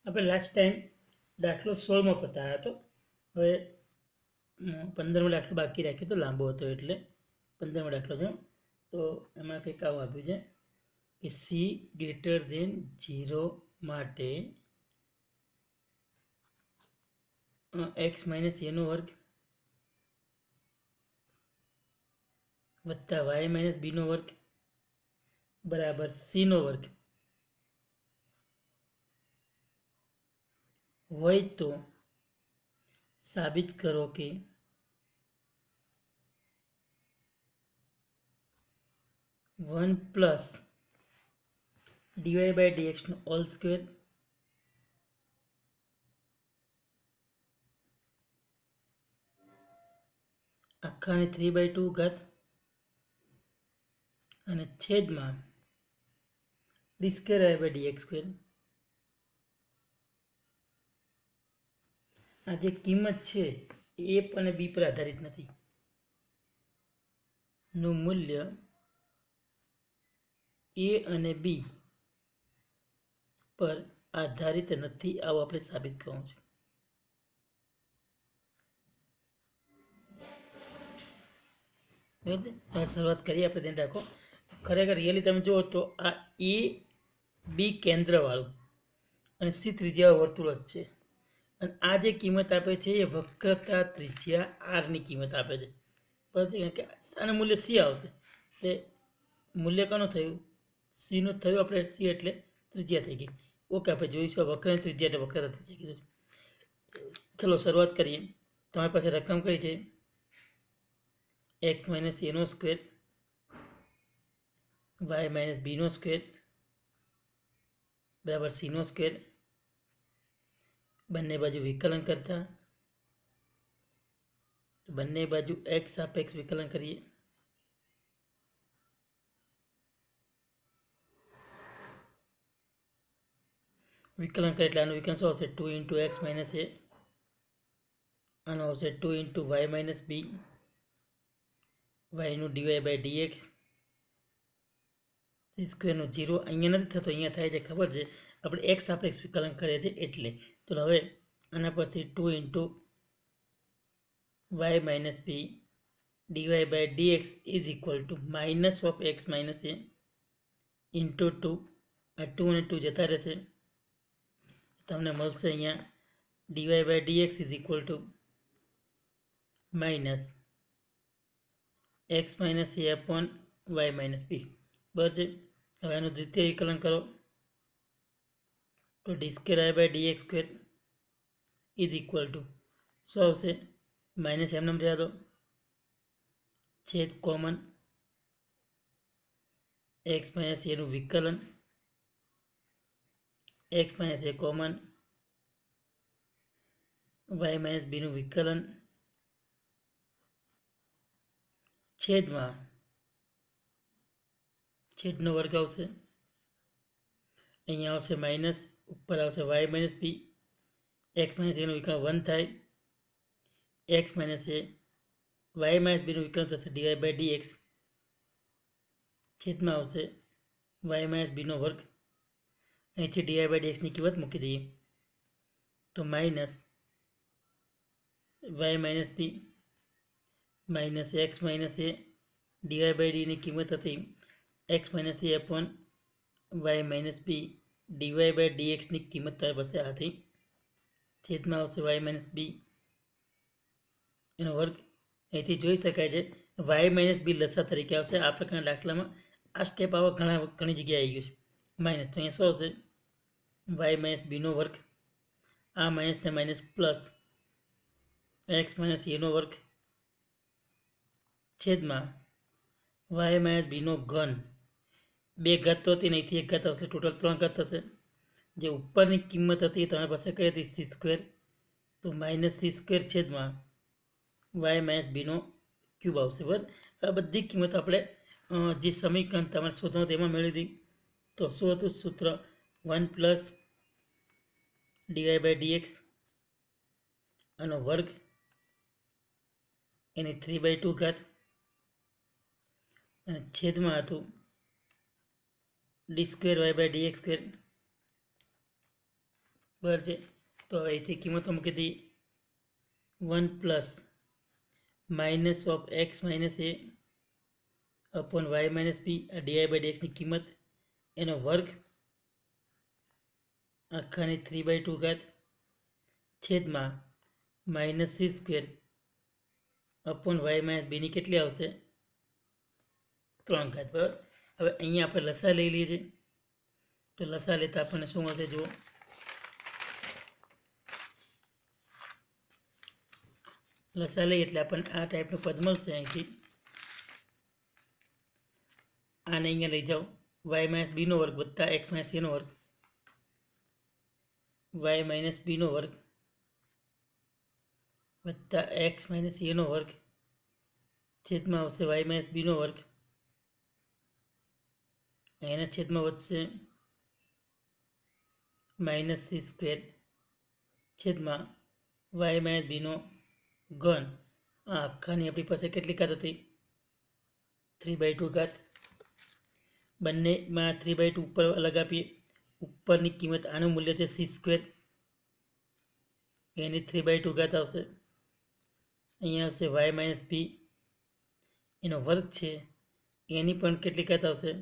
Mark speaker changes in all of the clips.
Speaker 1: આપણે last time દાખલો 16 પતાવ્યો હતો. હવે 15મો દાખલો બાકી રાખ્યો તો, લાંબો હતો એટલે 15મો દાખલો છે. તો એમાં કંઈક આવું આપ્યું છે કે સી ગ્રેટર દેન 0 માટે એક્સ માઇનસ એનો વર્ગ વત્તા વાય માઇનસ બીનો વર્ગ બરાબર સીનો વર્ગ હોય તો સાબિત કરો કે 1 પ્લસ ડીવાય બાય ડીએક્સનો હોલ સ્ક્વેર આખાની 3/2 ઘાત અને છેદમાં d square y by dx square. આ જે કિંમત છે એ અને બી પર આધારિત નથી, નું મૂલ્ય એ અને બી પર આધારિત નથી, આવું આપણે સાબિત કરવું છે. હવે શરૂઆત કરીએ આપણે. ધ્યાન રાખો, ખરેખર રિયલી તમે જુઓ તો આ એ બી કેન્દ્રવાળું અને સી ત્રિજ્યા વર્તુળ જ છે. અને આ જે કિંમત આપે છે એ વક્રતા ત્રિજ્યા આરની કિંમત આપે છે. બરાબર છે, કે આનું મૂલ્ય સી આવશે એટલે મૂલ્ય કોનું થયું? સીનું થયું. આપણે સી એટલે ત્રિજ્યા થઈ ગઈ. ઓકે, આપણે જોઈશું વક્રની ત્રિજ્યા એટલે વક્રતા ત્રિજ્યા કીધું. ચલો શરૂઆત કરીએ. તમારી પાસે રકમ કઈ છે? એક્સ માઇનસ એનો સ્ક્વેર વાય માઇનસ બીનો સ્ક્વેર બરાબર સીનો સ્ક્વેર. બંને બાજુ વિકલન કરતા બંને બાજુ એક્સ સાપેક્ષ વિકલન કરીએ. વિકલન કરે એટલે આનું વિકલન શું આવશે? 2 ઇન્ટુ એક્સ માઇનસ એ. આનો આવશે 2 ઇન્ટુ વાય માઇનસ બી. વાયનું ડીવાય બાય ડીએક્સ. સી સ્ક્વેરનું 0 અહીંયા નથી થતો, અહીંયા થાય છે, ખબર છે. આપણે એક્સ સાપેક્ષ વિકલન કરીએ છીએ એટલે. તો હવે આના પરથી 2 into y minus b DY by dx is equal to minus of x minus a into 2. આ 2 અને 2 જતા રહેશે. તમને મળશે અહીંયા dy by dx is equal to minus x minus a upon y minus b. બરાબર છે. હવે આનું દ્વિતીય વિકલન કરો તો d square y by dx square is equal to શું આવશે? માઇનસ એમને રહેવા દો, છેદ કોમન એક્સ માઇનસ એનું વિકલન, એક્સ માઇનસ એ કોમન, વાય માઇનસ બીનું વિકલન, છેદમાં છેદનો વર્ગ આવશે. અહીંયા આવશે માઇનસ, ઉપર આવશે y minus b. X minus એનું વિકલન 1 થાય. X minus a y minus બીનું વિકલન થશે ડીવાય બાય ડીએક્સ. છેદમાં આવશે વાય માઇનસ બીનો વર્ગ. અહીંથી ડીવાય બાય ડીએક્સની કિંમત મૂકી દઈએ તો minus y minus b minus x minus a dy by ડીની કિંમત હતી x minus a upon y minus b DY by ડીએક્સની કિંમત તારી પાસે આ થઈ. છેદમાં આવશે વાય માઇનસ બી એનો વર્ગ. અહીંથી જોઈ શકાય છે વાય માઇનસ બી લસા તરીકે આવશે. આ પ્રકારના દાખલામાં આ સ્ટેપ આવા ઘણી જગ્યાએ આવી ગયું છે. માઇનસ તો અહીંયા શું આવશે? વાય માઇનસ બીનો વર્ગ. આ માઇનસ ને માઇનસ પ્લસ એક્સ માઇનસ એનો વર્ગ છેદમાં વાય માઇનસ બીનો ઘન. 2 ઘાત તો હતી, અહીંથી 1 ઘાત આવશે, ટોટલ 3 ઘાત થશે. જે ઉપરની કિંમત હતી એ તમારી પાસે કઈ હતી? C square. તો માઇનસ સી સ્ક્વેર છેદમાં વાય માઇનસ બીનો ક્યુબ આવશે. બરાબર. આ બધી કિંમત આપણે જે સમીકરણ તમારે શોધવાનું તેમાં મેળવી હતી. તો શું હતું સૂત્ર? 1 પ્લસ ડીવાય બાય ડીએક્સ આનો વર્ગ એની 3/2 ઘાત અને છેદમાં હતું d square y by dx square બરાબર છે. તો હવે અહીંથી કિંમતો મૂકી દઈએ. 1 plus minus of x minus a upon y minus b, આ ડીઆઈ બાય ડીએક્સની કિંમત એનો વર્ગ આખાની 3/2 છેદમાં minus c square upon y minus બીની કેટલી આવશે? 3 બરાબર. હવે અહીંયા આપણે લસા લઈ લઈએ છીએ. તો લસા લેતા આપણને શું મળશે જુઓ. લસા લઈએ એટલે આપણને આ ટાઈપનું પદ મળશે. અહીંથી આને અહીંયા લઈ જાઓ. વાય માઇનસ બીનો વર્ગ વત્તા એક્સ માઇનસ એનો વર્ગ, વાય માઇનસ બીનો વર્ગ વત્તા એક્સ માઇનસ એનો વર્ગ છેદમાં આવશે વાય માઇનસ બીનો વર્ગ, એના છેદમાં વધશે માઇનસ સી સ્ક્વેર છેદમાં વાય માઇનસ બીનો ઘન. આ આખાની આપણી પાસે કેટલી ઘાત હતી? 3/2. બંનેમાં 3/2 ઉપર અલગ આપીએ. ઉપરની કિંમત આનું મૂલ્ય છે સી સ્ક્વેર, એની 3/2 આવશે. અહીંયા આવશે વાય માઇનસ બી એનો વર્ગ છે, એની પણ કેટલી ઘાત આવશે?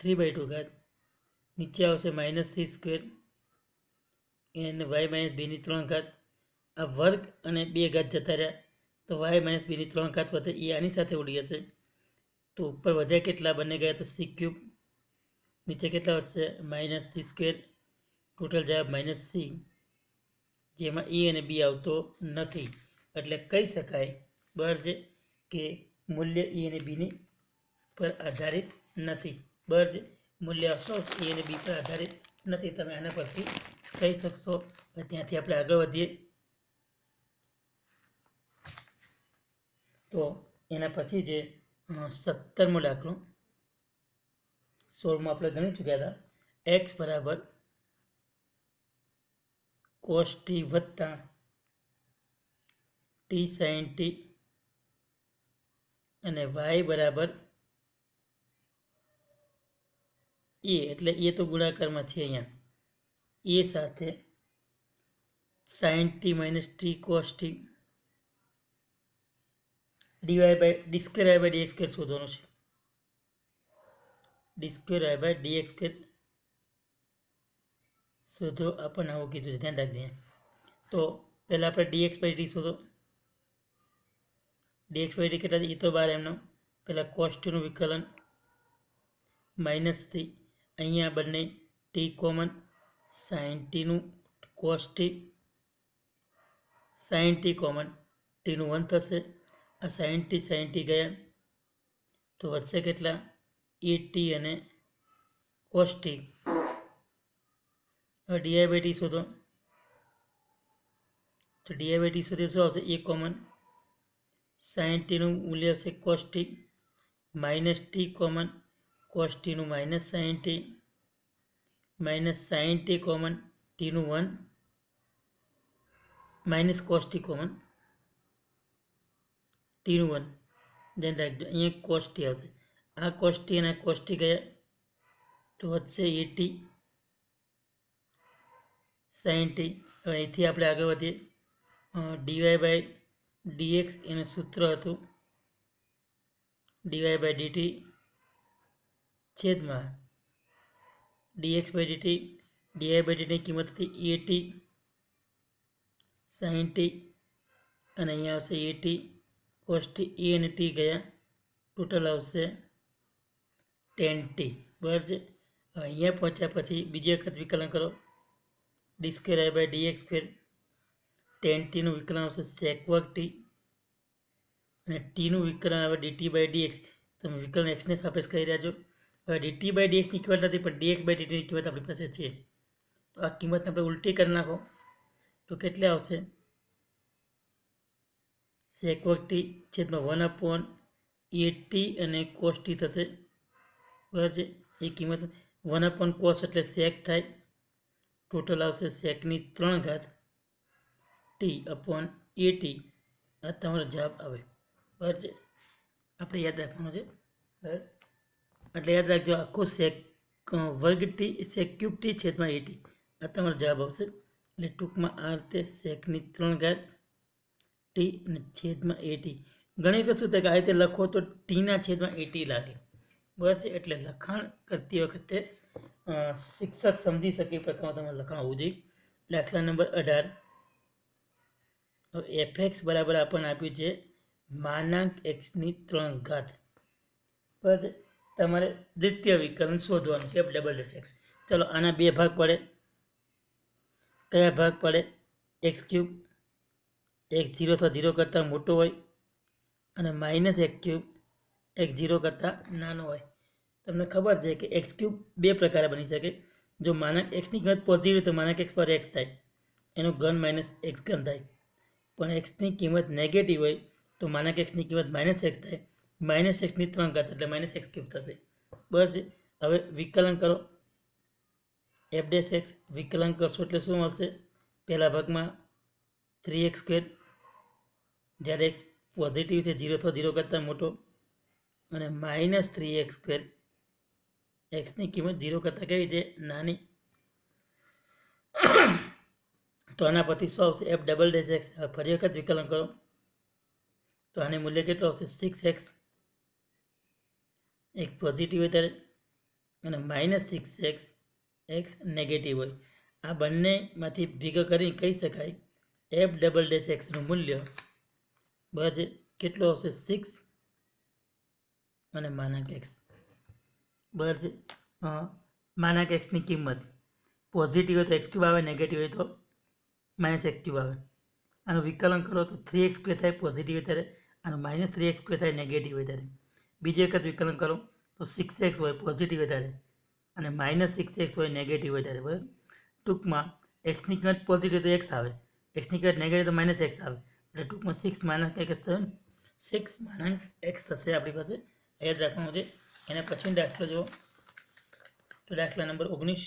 Speaker 1: 3/2. નીચે આવશે માઇનસ સી સ્ક્વેર એને વાય માઇનસ બીની 3 આ વર્ગ અને 2 ઘાત જતા રહ્યા તો વાય માઇનસ બીની 3 વધે, એ આની સાથે ઉડી જશે. તો ઉપર વધ્યા કેટલા? બંને ગયા તો સી ક્યુબ. નીચે કેટલા વધશે? Minus c square. ટોટલ જવાબ માઇનસ સી, જેમાં એ અને બી આવતો નથી. એટલે કહી શકાય બરાબર છે કે મૂલ્ય એ અને બીની પર આધારિત નથી. બરાબર છે, મૂલ્ય અસોસ એ અને બી પર આધારિત નથી. તમે આના પરથી કહી શકશો. ત્યાંથી આપણે આગળ વધીએ. તો એના પછી જે 17મો દાખલો 16માં આપણે ગણી ચૂક્યા હતા. એક્સ બરાબર કોસ ટી વત્તા ટી સાઇન ટી અને વાય બરાબર એ, એટલે એ તો ગુણાકારમાં છે અહીંયા, એ સાથે sine t minus t cos t d y by d square y by d x square શોધવાનું છે. D square y by d x square શોધો આપણને આવું કીધું છે, ધ્યાન રાખજે. તો પહેલાં આપણે ડીએક્સ બાય ડી શોધો. ડીએક્સ બાય ડી કેટલા છે? એ તો 12 એમનો. પહેલાં કોસ ટીનું વિકલન માઇનસથી અહીંયા બંને ટી કોમન, સાઇન ટીનું cos t, sine t common, ટીનું 1 થશે. આ સાઇન ટી ગયા તો વધશે કેટલા? એ ટી અને કોસ ટી. હવે ડીઆઈ બાય ડી શોધો. તો ડીઆઈ બાય ડી શોધીએ શું આવશે? એ કોમન, સાઇન ટીનું મૂલ્ય હશે cos t, minus t common, cos ટીનું minus sine t, minus sine t common, ટીનું 1, માઇનસ કોસ ટી કોમન, ટીનું 1. ધ્યાન રાખજો અહીંયા કોસ ટી આવશે. આ કોસ ટી અને આ કોસ ટી ગયા તો વધશે એ ટી સાઇન ટી. હવે અહીંથી આપણે આગળ વધીએ. ડીવાય બાય ડીએક્સ એનું સૂત્ર હતું ડીવાય બાય ડીટી છેદમાં dx by dt. Dy by ડીટીની કિંમત હતી એ ટી સાઇન ટી અને અહીંયા આવશે a t cos t. A અને ટી ગયા ટોટલ આવશે 10t. બરાબર છે. હવે અહીંયા પહોંચ્યા પછી બીજી વખત વિકલન કરો. D square y by d x square 10tનું વિકલન આવશે સેક વર્ગ ટી અને ટીનું વિકલન આવે ડીટી બાય ડીએક્સ. તમે વિકલન એક્સને સાપેક્ષ કરી રહ્યા છો. હવે ડીટી બાય ડીએક્સની કિંમત નથી પણ ડીએક્સ બાય ડીટીની કિંમત આપણી પાસે છે. તો આ કિંમતને આપણે ઉલટી કરી નાખો તો કેટલી આવશે? સેક વર્ગ ટી છેદમાં 1/8t અને કોસ ટી થશે. બરાબર છે. એ કિંમત 1/cos એટલે સેક થાય. ટોટલ આવશે સેકની 3 ટી અપોન એ ટી. આ તમારો જવાબ આવે. બરાબર છે. આપણે યાદ રાખવાનું છે. બરાબર, એટલે યાદ રાખજો આખું સેક વર્ગ ટી સેક ક્યુબ ટી છેદમાં એ ટી. આ તમારો જવાબ આવશે. એટલે ટૂંકમાં આ રીતે સેકની 3 ઘાત ટી અને છેદમાં એટી. ઘણી વખત શું થાય કે આ રીતે લખો તો ટીના છેદમાં એટી લાગે, બરાબર છે. એટલે લખાણ કરતી વખતે શિક્ષક સમજી શકે એ પ્રકારનું તમારે લખાણ હોવું જોઈએ. દાખલા નંબર 18. એફ બરાબર આપણને આપ્યું છે માનાંક એક્સની 3 ઘાત. બરાબર છે. તમારે દ્વિતીય વિકલન શોધવાનું છે, એફ ડબલ ડેશ એક્સ. ચલો આના બે ભાગ પડે. કયા ભાગ પડે? એક્સ ક્યુબ, x 0 અથવા 0 કરતાં મોટો હોય, અને માઇનસ એક્સ ક્યુબ x 0 કરતાં નાનો હોય. તમને ખબર છે કે એક્સ ક્યુબ બે પ્રકારે બની શકે. જો માનાંક એક્સની કિંમત પોઝિટિવ તો માનાંક એક્સ પર એક્સ થાય, એનો ઘન માઇનસ એક્સ ઘન થાય. પણ એક્સની કિંમત નેગેટિવ હોય તો માનાંક એક્સની કિંમત માઇનસ એક્સ થાય, માઇનસ એક્સની 3 ઘાત એટલે માઇનસ એક્સ ક્યુબ થશે, બરાબર છે. હવે વિકલન કરો એફ ડેશ એક્સ. વિકલન કરશો એટલે શું મળશે? પહેલા ભાગમાં 3x², જ્યારે એક્સ પોઝિટિવ છે 0 અથવા 0 કરતાં મોટો, અને માઇનસ 3x², એક્સની કિંમત 0 કરતાં કેવી છે? નાની. તો આના પરથી શું આવશે? F double dash x. હવે ફરી વખત વિકલન કરો તો આને મૂલ્ય કેટલું આવશે? 6x. એક્સ પોઝિટિવ હોય ત્યારે, અને માઇનસ 6x એક્સ નેગેટિવ હોય. આ બંનેમાંથી ભેગા કરી કહી શકાય એફ ડબલ ડેશ એક્સનું મૂલ્ય બરાબર છે કેટલું આવશે? 6 અને માનાંક એક્સ, બરાબર છે. માનાંક એક્સની કિંમત પોઝિટિવ હોય તો એક્સ ક્યુબ આવે, નેગેટિવ હોય તો માઇનસ એક્સ ક્યુબ આવે. આનું વિકલન કરો તો 3x² થાય પોઝિટિવ હોય ત્યારે, અને માઇનસ 3x² થાય નેગેટિવ હોય ત્યારે. બીજી વખત વિકલન કરો તો 6x હોય પોઝિટિવ હોય ત્યારે, અને માઇનસ 6x હોય નેગેટિવ હોય ત્યારે, બરાબર. ટૂંકમાં એક્સની કિંમત પોઝિટિવ તો એક્સ આવે, એક્સની કિંમત નેગેટિવ તો માઇનસ એક્સ આવે. એટલે ટૂંકમાં 6 માનાંક એક્સ થશે, 6 માનાંક એક્સ થશે આપણી પાસે. યાદ રાખવાનું છે. એના પછી દાખલો જુઓ તો દાખલા નંબર 19.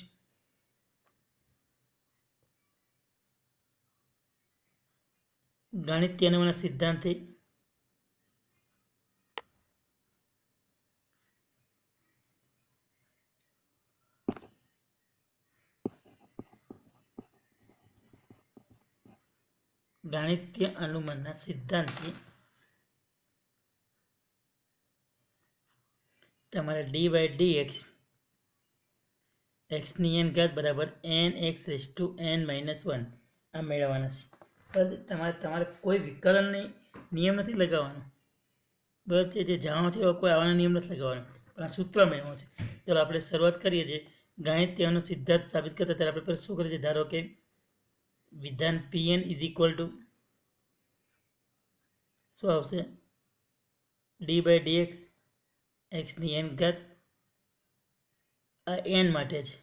Speaker 1: ગાણિતીય અનુમાનના સિદ્ધાંતથી તમારે dy/dx xની n ઘાત બરાબર nx⁻n−1 આ મેળવવાના છે. તમારે કોઈ વિકલનની નિયમ નથી લગાવવાનો, બરાબર છે. જે જાણો છે એવો કોઈ આવાનો નિયમ નથી લગાવવાનો, પણ આ સૂત્ર મેળવવાનું છે. ચાલો આપણે શરૂઆત કરીએ છીએ. ગાણિતીયનો સિદ્ધાંત સાબિત કરતા ત્યારે આપણે પહેલાં શું કરીએ છીએ? ધારો કે વિધાન Pn = શું આવશે? dy/dx xની n ઘાત. આ n માટે છે,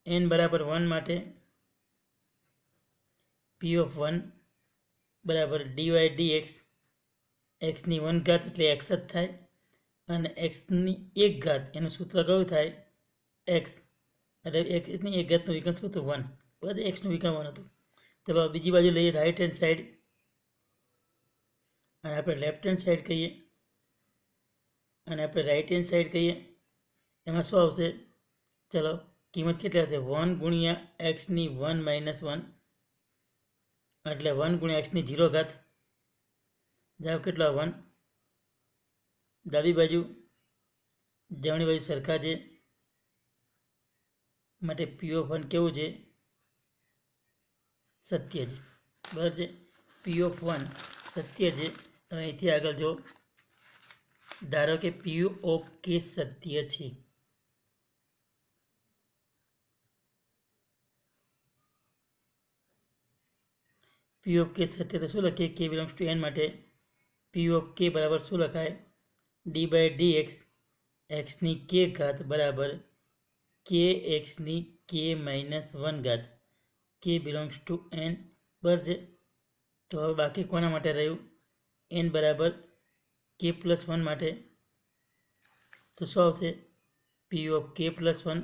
Speaker 1: n બરાબર 1 માટે P(1) બરાબર dy/dx xની 1 ઘાત એટલે x જ થાય, અને xની 1 ઘાત એનું સૂત્ર કયું થાય? x. એટલે xની 1 ઘાતનું વિકલન શું હતું? 1. બરાબર, xનું વિકલન 1 હતું. ચલો બીજી બાજુ લઈએ રાઈટ હેન્ડ સાઈડ, અને આપણે લેફ્ટ હેન્ડ સાઈડ કહીએ, અને આપણે રાઈટ હેન્ડ સાઈડ કહીએ. એમાં શું આવશે? ચલો કિંમત કેટલી આવશે? 1 × xની 1 - 1, એટલે 1 × xની 0 ઘાત. જવાબ કેટલો? 1. ડાબી બાજુ જમણી બાજુ સરખા છે માટે P(1) કેવું છે? સત્ય છે, બરાબર છે. P(1) સત્ય છે. હવે અહીંથી આગળ જો ધારો કે P(k) સત્ય છે, P(k) સત્ય તો શું લખીએ? k belongs to n માટે P(k) બરાબર શું લખાય? dy/dx xની k ઘાત બરાબર kxની k-1 ઘાત. k belongs to n, બરાબર છે. તો હવે બાકી કોના માટે રહ્યું? n બરાબર k+1 માટે. તો શું આવશે? Pk+1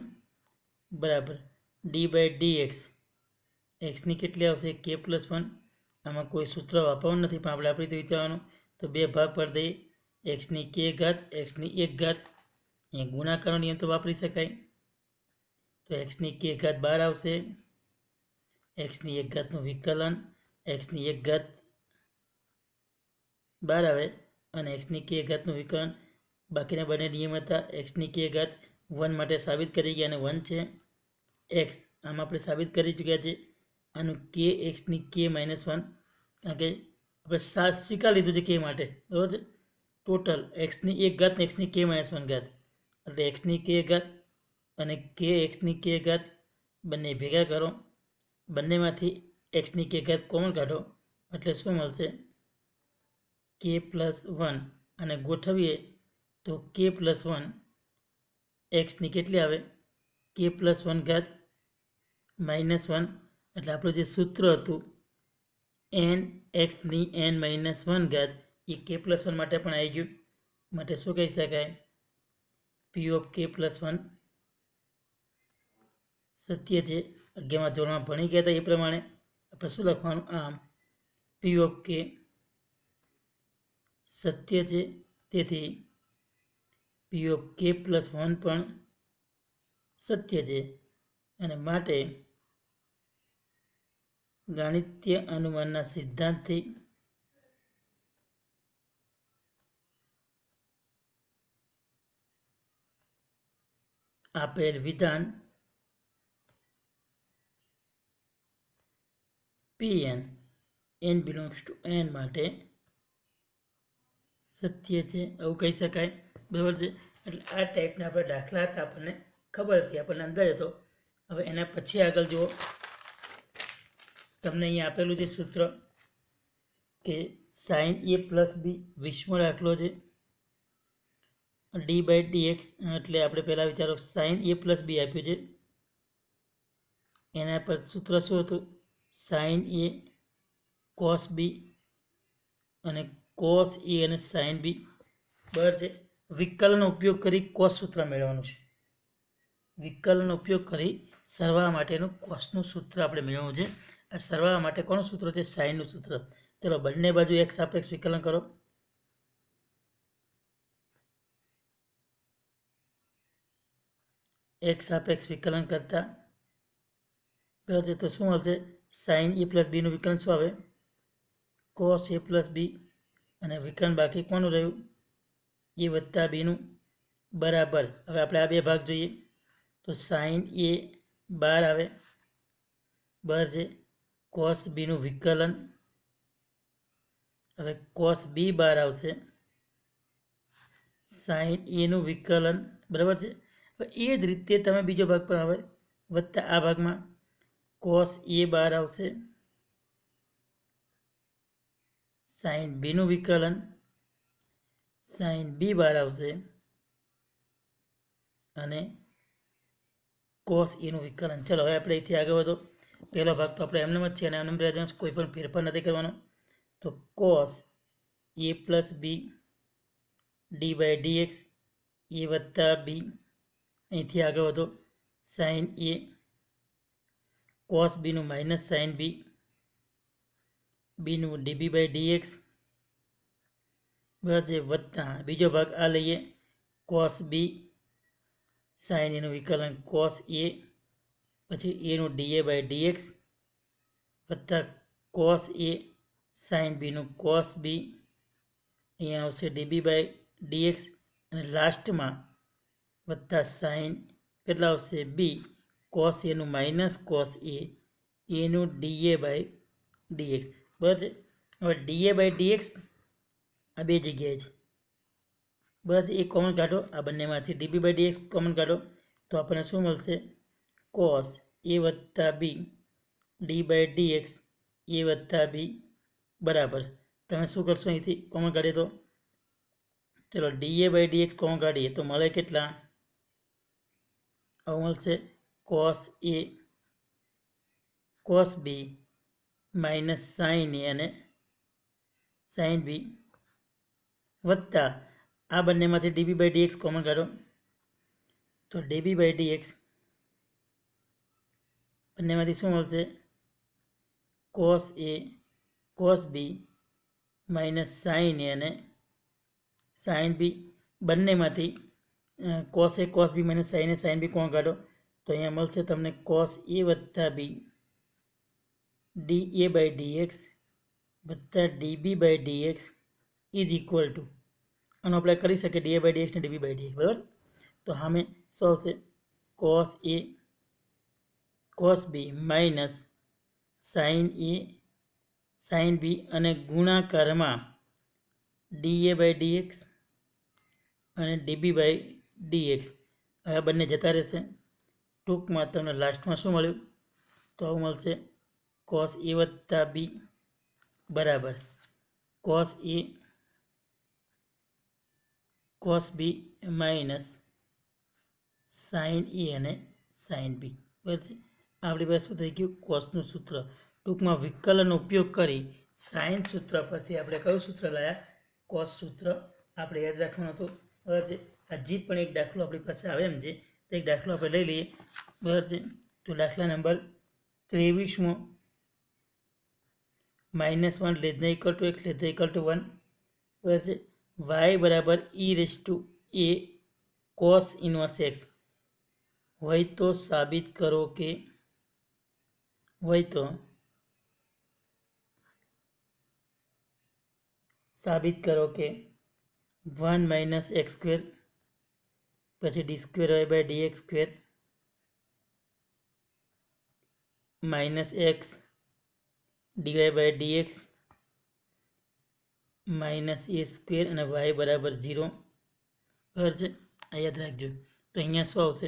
Speaker 1: બરાબર dy/dx xની કેટલી આવશે? k+1. આમાં કોઈ સૂત્ર વાપરવાનું નથી, પણ આપણે આપણી રીતે વિચારવાનું. તો બે ભાગ પાડી દઈએ, xની k ઘાત xની 1 ઘાત. અહીંયા ગુણાકારનો નિયમ તો વાપરી શકાય, તો એક્સની કે ઘાત 12 આવશે. એક્સની એક ઘાતનું વિકલન એક્સની એક ઘાત 12 આવે અને એક્સની કે ઘાતનું વિકલન બાકીના બંને નિયમ હતા. એક્સની કે ઘાત 1 માટે સાબિત કરી ગયા અને 1 છે. એક્સ આમાં આપણે સાબિત કરી ચૂક્યા છે. આનું કે એક્સની કે -1 કારણ કે આપણે સ્વીકાર લીધું છે કે માટે, બરાબર છે. ટોટલ એક્સની એક ઘાત ને એક્સની કે -1 ઘાત એટલે એક્સની કે ઘાત અને કે એક્સની કે ઘાત બંને ભેગા કરો. બંનેમાંથી એક્સની કે ઘાત કોમન કાઢો એટલે શું મળશે? કે +1 અને ગોઠવીએ તો કે +1 એક્સની કેટલી આવે? કે +1 ઘાત -1 એટલે આપણું જે સૂત્ર હતું n એક્સની n-1 ઘાત એ કે +1 માટે પણ આવી ગયું. માટે શું કહી શકાય? પી ઓફ કે +1 સત્ય છે. 11મા ધોરણમાં ભણી ગયા હતા એ પ્રમાણે આપણે શું લખવાનું? આમ પી ઓફ કે સત્ય છે. તેથી પી ઓફ કે +1 પણ સત્ય છે અને માટે ગાણિતીય અનુમાનના સિદ્ધાંતથી આપેલ વિધાન Pn n belongs to n માટે સત્ય છે, આવું કહી શકાય. બરાબર છે. એટલે આ ટાઈપના આપણે દાખલા હતા, આપણને ખબર હતી, આપણને અંદાજ હતો. હવે એના પછી આગળ જુઓ, તમને અહીંયા આપેલું છે સૂત્ર કે sin a + b 20મો દાખલો છે. d/dx એટલે આપણે પહેલાં વિચારો sin a + b આપ્યું છે. એના પર સૂત્ર શું હતું? sin a cos b અને cos a અને sin b. બરાબર છે. વિકલનનો ઉપયોગ કરી cos સૂત્ર મેળવવાનું છે. વિકલનનો ઉપયોગ કરી સરવાળા માટેનું cosનું સૂત્ર આપણે મેળવવાનું છે. આ સરવાળા માટે કોનું સૂત્ર છે? સાઇનનું સૂત્ર. ચલો બંને બાજુ એક સાપેક્ષ વિકલન કરો. એક સાપેક્ષ વિકલન કરતા બરાબર છે તો શું મળશે? sin a + b નું વિકલન શું આવે? cos a + b અને વિકલન બાકી કોનું રહ્યું? a + b નું બરાબર. હવે આપણે આ બે ભાગ જોઈએ તો sin a 12 આવે બરાબર છે. cos b નું વિકલન હવે cos b 12 આવશે. sin a નું વિકલન બરાબર છે. હવે એ જ રીતે તમે બીજો ભાગ પણ આવે વત્તા આ ભાગમાં cos a 12 આવશે. sin b નું વિકલન sin b 12 આવશે અને cos a નું વિકલન. ચલો હવે આપણે અહીંથી આગળ વધો. પહેલો ભાગ તો આપણે એમને જ છે અને એમને રહેવાનો, કોઈ પણ ફેરફાર નથી કરવાનો. તો cos a + b d/dx a + b. અહીંથી આગળ વધો. sin a cos b નું -sin b નું db/dx બરાબર છે વત્તા બીજો ભાગ આ લઈએ cos b sin a નું વિકલન cos a પછી a નું dA/dx વત્તા cos a sin b નું cos b અહીંયા આવશે db/dx અને લાસ્ટમાં વત્તા sin કેટલા આવશે? b cos a નું -cos a નું dA/dx. બરાબર છે. હવે dA/dx આ બે જગ્યાએ છે બસ એ કોમન કાઢો. આ બંનેમાંથી db/dx કોમન કાઢો તો આપણને શું મળશે? cos a + b d/dx a + b બરાબર. તમે શું કરશો? અહીંથી કોમન કાઢીએ તો ચલો dA/dx કોમન કાઢીએ તો મળે કેટલા? આવું મળશે cos a cos b -sin a અને sin b વત્તા આ બંનેમાંથી db/dx કોમન કાઢો તો db/dx બંનેમાંથી શું મળશે? cos a cos b -sin a અને sin b બંનેમાંથી cos a cos b -sin a sin b કોણ કાઢો તો અહીંયા મળશે તમને cos a વત્તા b dA બાય dx વત્તા dB by dx is equal to આનો અપ્લાય કરી શકીએ dA બાય dx ને dB બાય dx, બરાબર. તો સામે શું આવશે? cos a cos b minus sin a sin b અને ગુણાકારમાં dA બાય dx અને dB બાય dx. હવે બંને જતા રહેશે. ટૂંકમાં તમને લાસ્ટમાં શું મળ્યું? તો આવું મળશે cos a વત્તા b બરાબર cos b minus sin a અને sin b, બરાબર છે. આપણી પાસે શું થઈ ગયું? કોસનું સૂત્ર. ટૂંકમાં વિકલનનો ઉપયોગ કરી સાઇન સૂત્ર પરથી આપણે કયું સૂત્ર લાવ્યા? કોસ સૂત્ર આપણે યાદ રાખવાનું હતું, બરાબર છે. હજી પણ એક દાખલો આપણી પાસે આવે એમ છે, તો એક દાખલો આપણે લઈ લઈએ, બરાબર છે. તો દાખલા number 23 -1 less than equal to x less than equal to 1, બરાબર છે. y બરાબર e raise to a cos inverse x હોય તો સાબિત કરો કે 1 માઇનસ x સ્ક્વેર પછી d square y by dx square minus x dy by dx minus a square અને y બરાબર 0, બરાબર છે. આ યાદ રાખજો. તો અહીંયા શું આવશે?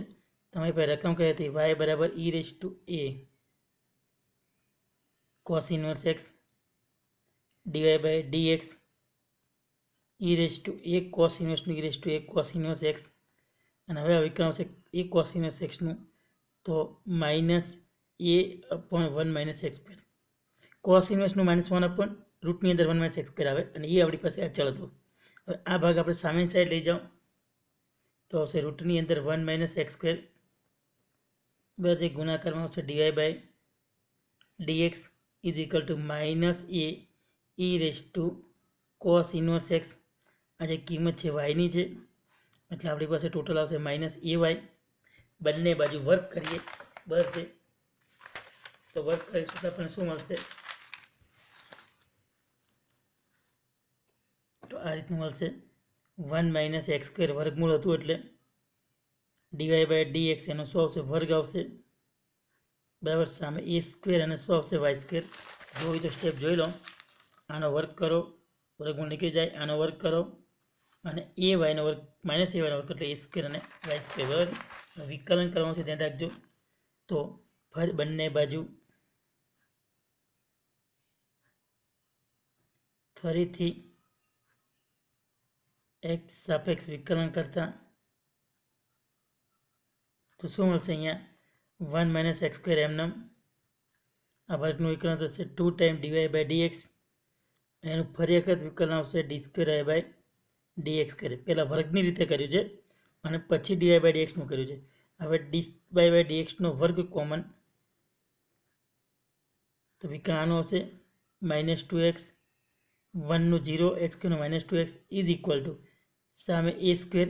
Speaker 1: તમારી પાસે રકમ કઈ હતી? y બરાબર e raise to a cos inverse x dy by dx e raise to a cos ઇન્વર્સનું e raise to a cos inverse x, અને હવે આ વિકલન આવશે a cos ઇન્વર્સ xનું, તો minus a upon 1 minus x square. cos ઇન્વર્સનું -1 upon રૂટની અંદર 1 માઇનસ x સ્ક્વેર આવે, અને એ આપણી પાસે અચળ હતો. હવે આ ભાગ આપણે સામેની સાઈડ લઈ જાઓ તો આવશે રૂટની અંદર 1 માઇનસ x સ્ક્વેર, બરાબર છે. ગુણાકારમાં આવશે dy by dx is equal to minus a e raise to cos inverse x. આ જે કિંમત છે વાયની છે, એટલે આપણી પાસે ટોટલ આવશે માઇનસ ay. બંને બાજુ વર્ક કરીએ, બરાબર છે. તો વર્ક કરીશું તો આપણને શું મળશે? તો આ રીતનું મળશે 1 માઇનસ x સ્ક્વેર વર્ગમૂળ હતું એટલે dy બાય dx એનો શું આવશે? વર્ગ આવશે, બરાબર. સામે a સ્ક્વેર અને શું આવશે? y square. જોઈ તો સ્ટેપ જોઈ લો. આનો વર્ગ કરો, વર્ગમૂળ નીકળી જાય. આનો વર્ગ કરો અને a yનો વર્ગ માઇનસ a yનો વર્ગ એટલે a સ્ક્વેર અને y સ્ક્વેર, બરાબર. વિકલન કરવાનું છે, ધ્યાન રાખજો. તો ફરી બંને બાજુ ફરીથી x સાપેક્ષ વિકલન કરતા તો શું મળશે? અહીંયા 1 માઇનસ x સ્ક્વેર એમનેમ, આ વર્ગનું વિકલન થશે 2 ટાઈમ dy બાય dx, એનું ફરી એક જ વિકલન આવશે d square y by dx square. પહેલાં વર્ગની રીતે કર્યું છે અને પછી dy બાય dxનું કર્યું છે. હવે d બાય dxનો વર્ગ કોમન, તો વિકલન આનું આવશે -2x 1નું 0 x સ્ક્વેરનું -2x is equal two સામે a સ્ક્વેર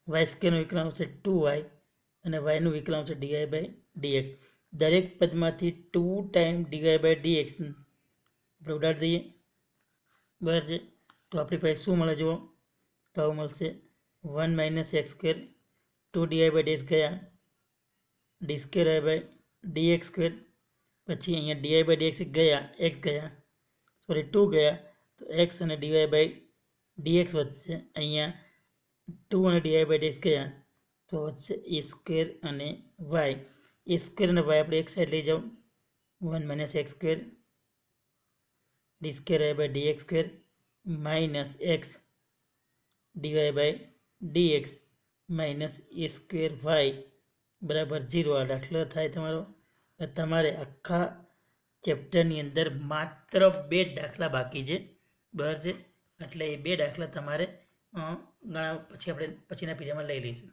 Speaker 1: y સ્ક્વેરનું વિકલન આવશે 2y અને yનું વિકલન આવશે dy બાય dx. દરેક પદમાંથી 2 ટાઈમ dy બાય dx આપણે ઉડાડી દઈએ, બરાબર છે. તો આપણી પાસે શું મળે જુઓ? તો આવું મળશે 1 minus x square 2 dy by dx ગયા d square y by dx square, પછી અહીંયા dy બાય dx ગયા x ગયા 2 ગયા, તો x અને dy બાય dx વધશે. અહીંયા 2 અને dy બાય dx ગયા તો વધશે a સ્ક્વેર અને y. a સ્ક્વેર અને y આપણે એક સાઈડ લઈ જાઓ, 1 minus x square d square y by dx square minus x dy by dx minus a square y બરાબર 0. આ દાખલો થાય તમારો. તમારે આખા ચેપ્ટરની અંદર માત્ર 2 દાખલા બાકી છે, બરાબર છે. એટલે એ 2 દાખલા તમારે પછી આપણે પછીના પીરિયડમાં લઈ લઈશું.